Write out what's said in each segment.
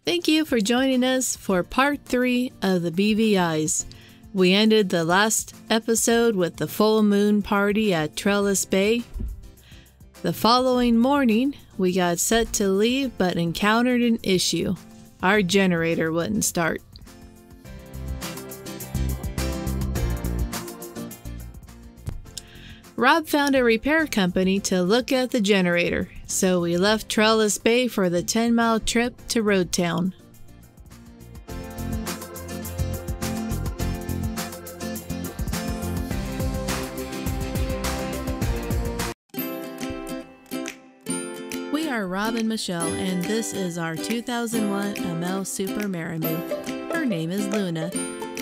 Thank you for joining us for part 3 of the BVIs. We ended the last episode with the full moon party at Trellis Bay. The following morning, we got set to leave but encountered an issue. Our generator wouldn't start. Rob found a repair company to look at the generator, so we left Trellis Bay for the 10-mile trip to Road Town. We are Rob and Michelle, and this is our 2001 ML Super Marimoo. Her name is Luna.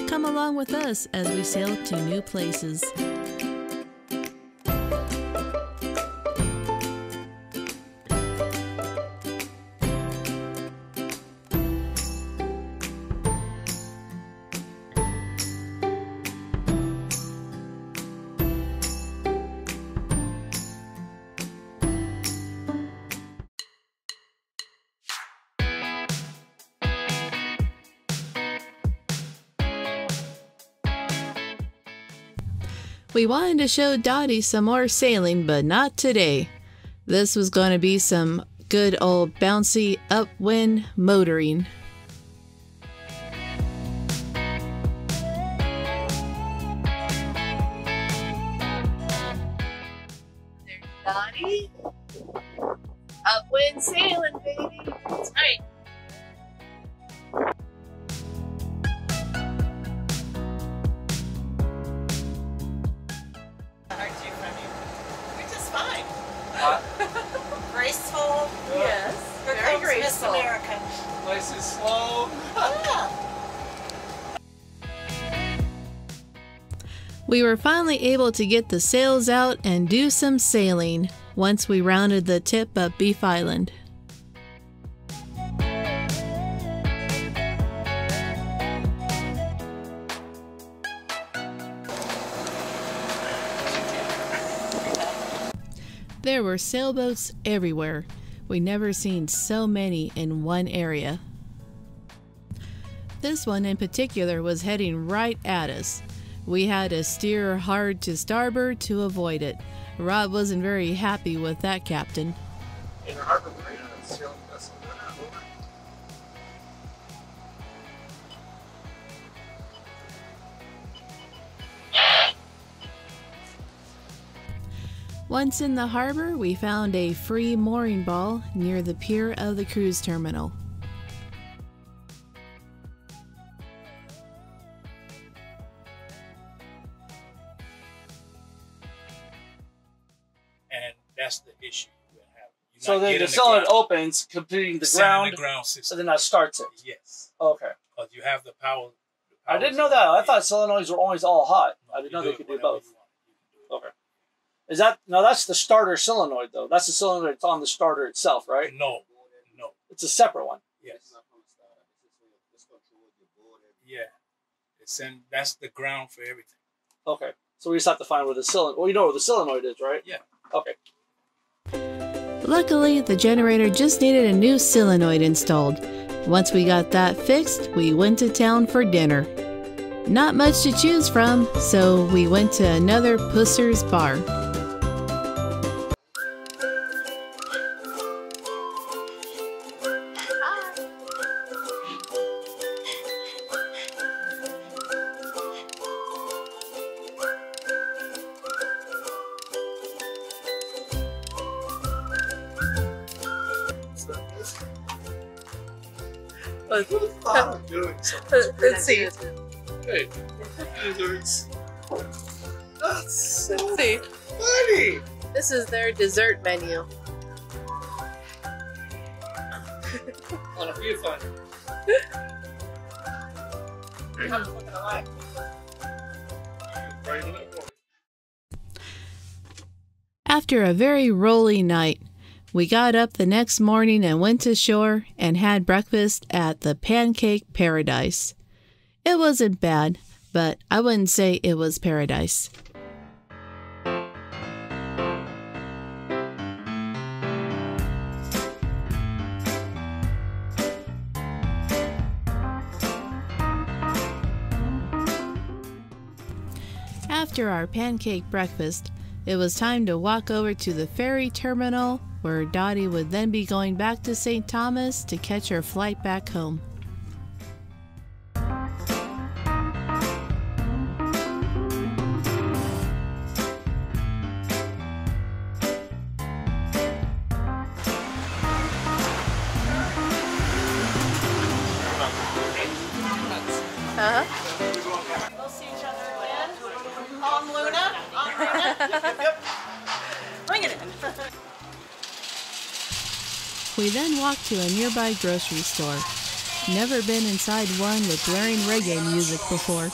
Come along with us as we sail to new places. We wanted to show Dottie some more sailing, but not today. This was going to be some good old bouncy upwind motoring. There's Dottie. Upwind sailing, baby. That's right. Graceful. Yes. Very graceful. Miss America. Nice and slow. We were finally able to get the sails out and do some sailing once we rounded the tip of Beef Island. There were sailboats everywhere. We never seen so many in one area. This one in particular was heading right at us. We had to steer hard to starboard to avoid it. Rob wasn't very happy with that, Captain. Inner Harbor Marina, sailing vessel. Once in the harbor, we found a free mooring ball near the pier of the cruise terminal. And that's the issue you have. So then the solenoid opens, completing the ground, system. and then that starts it. Yes. Okay. Because you have the power. I didn't know that. I thought solenoids were always all hot. I didn't know they could do both. Okay. Is that now? That's the starter solenoid, though. That's the solenoid that's on the starter itself, right? No. It's a separate one. Yes. Yeah. It's in. That's the ground for everything. Okay. So we just have to find where the solenoid. Well, you know where the solenoid is, right? Yeah. Okay. Luckily, the generator just needed a new solenoid installed. Once we got that fixed, we went to town for dinner. Not much to choose from, so we went to another Pusser's bar. Let's see. Hey, that's so Let's see. funny. This is their dessert menu. On a few fun. After a very rolly night, we got up the next morning and went to shore and had breakfast at the Pancake Paradise. It wasn't bad, but I wouldn't say it was paradise. After our pancake breakfast, it was time to walk over to the ferry terminal, where Dottie would then be going back to St. Thomas to catch her flight back home. We'll see each other again. On Luna. On Luna. Yep. Bring it in. We then walked to a nearby grocery store. Never been inside one with blaring reggae music before.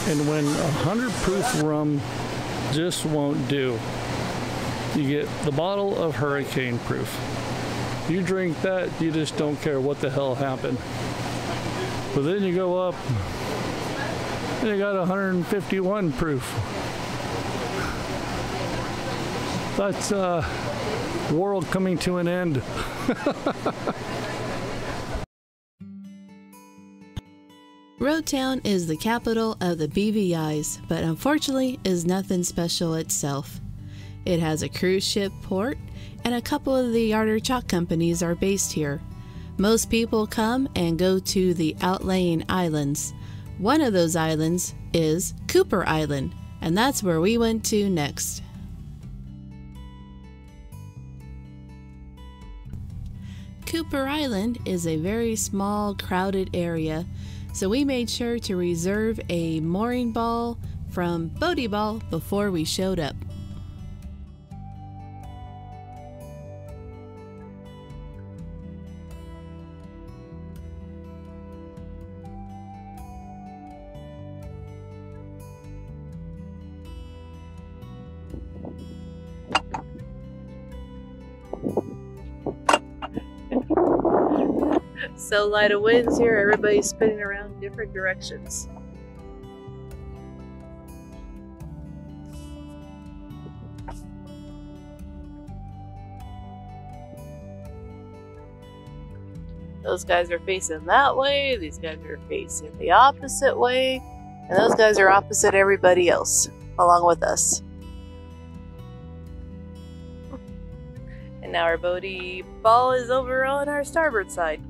And when 100 proof rum just won't do, you get the bottle of hurricane proof. You drink that, you just don't care what the hell happened. But then you go up and you got 151 proof. That's world coming to an end. Roadtown is the capital of the BVIs, but unfortunately is nothing special itself. It has a cruise ship port, and a couple of the yarder chalk companies are based here. Most people come and go to the outlying islands. One of those islands is Cooper Island, and that's where we went to next. Cooper Island is a very small, crowded area, so we made sure to reserve a mooring ball from Bodie Ball before we showed up. So light of winds here, everybody's spinning around different directions. Those guys are facing that way, these guys are facing the opposite way, and those guys are opposite everybody else, along with us. And now our Bodie ball is over on our starboard side.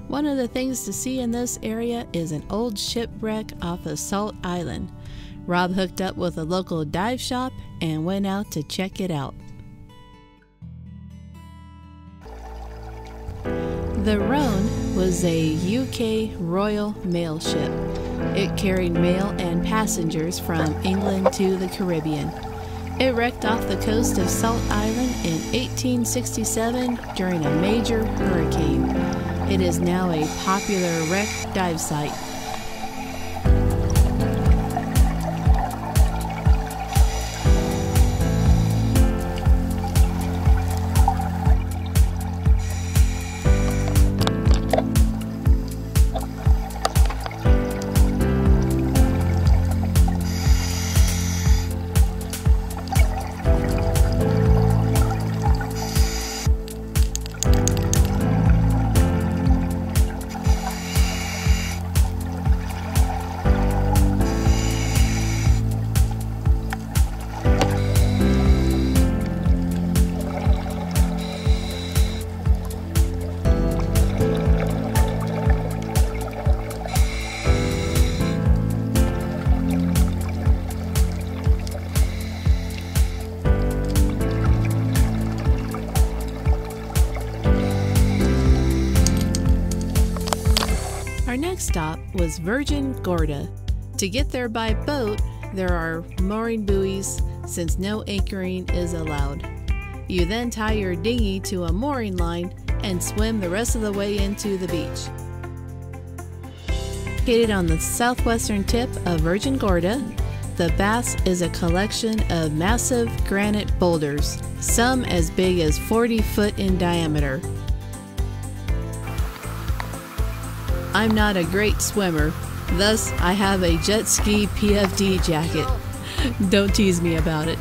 One of the things to see in this area is an old shipwreck off of Salt Island. Rob hooked up with a local dive shop and went out to check it out. The Rhone was a UK Royal Mail ship. It carried mail and passengers from England to the Caribbean. It wrecked off the coast of Salt Island in 1867 during a major hurricane. It is now a popular wreck dive site. Our next stop was Virgin Gorda. To get there by boat, there are mooring buoys since no anchoring is allowed. You then tie your dinghy to a mooring line and swim the rest of the way into the beach. Located on the southwestern tip of Virgin Gorda, the Baths is a collection of massive granite boulders, some as big as 40 foot in diameter. I'm not a great swimmer, thus I have a jet ski PFD jacket. Don't tease me about it.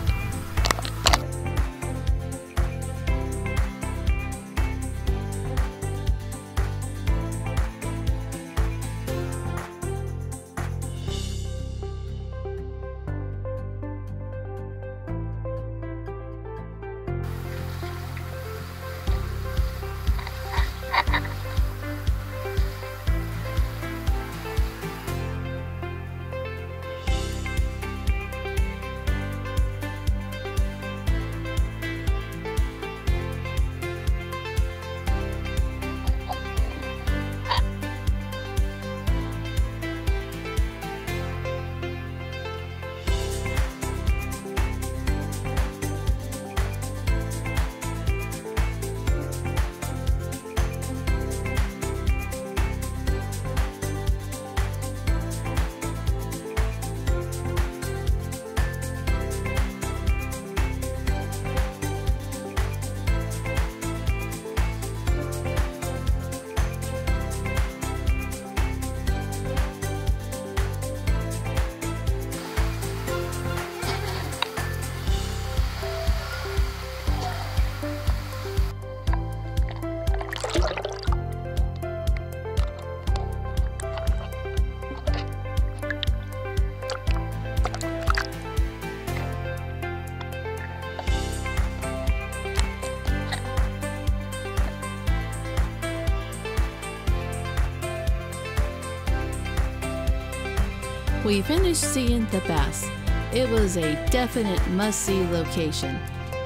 We finished seeing the Baths. It was a definite must-see location.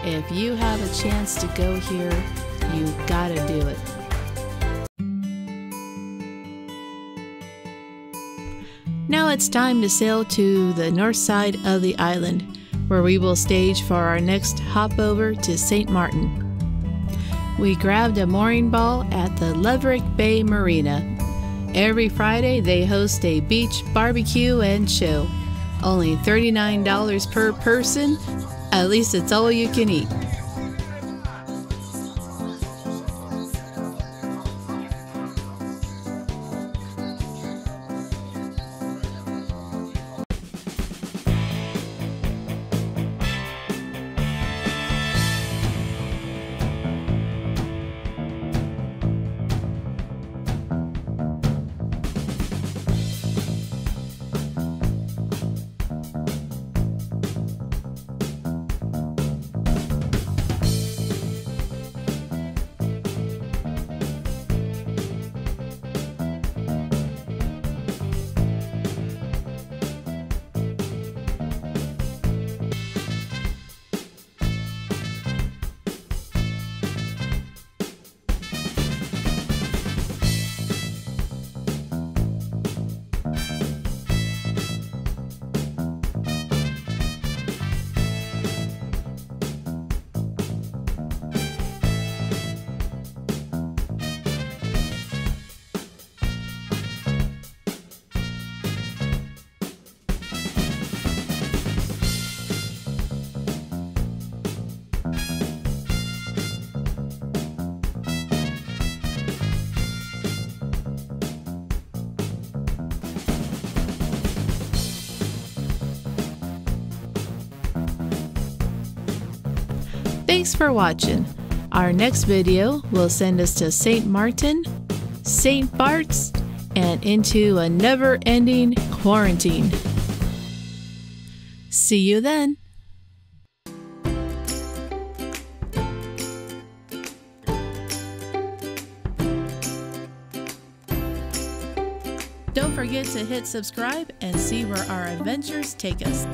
If you have a chance to go here, you gotta do it. Now it's time to sail to the north side of the island, where we will stage for our next hop over to St. Martin. We grabbed a mooring ball at the Leverick Bay Marina. Every Friday they host a beach barbecue and show. Only $39 per person, at least it's all you can eat. Thanks for watching. Our next video will send us to St. Martin, St. Bart's, and into a never-ending quarantine. See you then. Don't forget to hit subscribe and see where our adventures take us.